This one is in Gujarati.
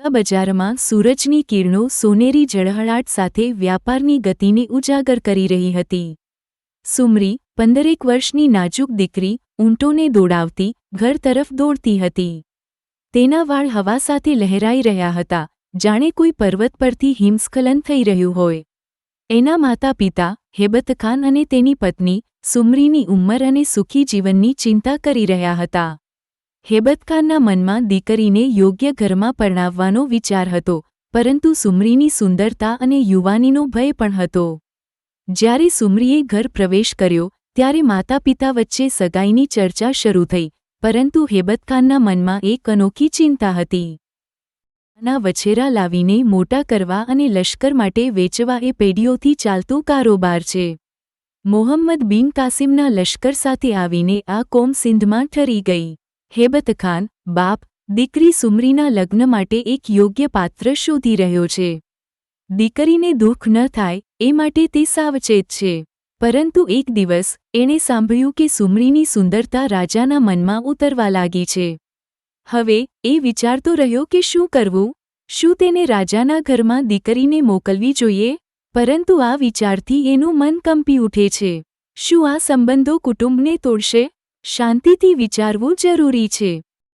બજારમાં સૂરજની કિરણો સોનેરી ઝળહળાટ સાથે વ્યાપારની ગતિને ઉજાગર કરી રહી હતી. સુમરી 15 વર્ષની નાજુક દીકરી ઊંટોને દોડાવતી ઘર તરફ દોડતી હતી. તેના વાળ હવા સાથે લહેરાઈ રહ્યા હતા, જાણે કોઈ પર્વત પરથી હિમસ્ખલન થઈ રહ્યું હોય. એના માતા પિતા હેબતખાન અને તેની પત્ની સુમરીની ઉંમર અને સુખી જીવનની ચિંતા કરી રહ્યા હતા. હેબતખાનના મનમાં દીકરીને યોગ્ય ઘરમાં પરણાવવાનો વિચાર હતો, પરંતુ સુમરીની સુંદરતા અને યુવાનીનો ભય પણ હતો. જ્યારે સુમરીએ ઘર પ્રવેશ કર્યો ત્યારે માતા પિતા વચ્ચે સગાઈની ચર્ચા શરૂ થઈ, પરંતુ હેબતખાનના મનમાં એક અનોખી ચિંતા હતી. નાના વછેરા લાવીને મોટા કરવા અને લશ્કર માટે વેચવા એ પેઢીઓથી ચાલતો કારોબાર છે. મોહમ્મદ બિન કાસિમના લશ્કર સાથે આવીને આ કોમ સિંધમાં ઠરી ગઈ. હેબતખાન બાપ દીકરી સુમરીના લગ્ન માટે એક યોગ્ય પાત્ર શોધી રહ્યો છે. દીકરીને દુઃખ ન થાય એ માટે તે સાવચેત છે. પરંતુ એક દિવસ એણે સાંભળ્યું કે સુમરીની સુંદરતા રાજાના મનમાં ઉતરવા લાગી છે. હવે એ વિચારતો રહ્યો કે શું કરવું. શું તેને રાજાના ઘરમાં દીકરીને મોકલવી જોઈએ? પરંતુ આ વિચારથી એનું મન કંપી ઉઠે છે. શું આ સંબંધો કુટુંબને તોડશે? શાંતિથી વિચારવું જરૂરી છે.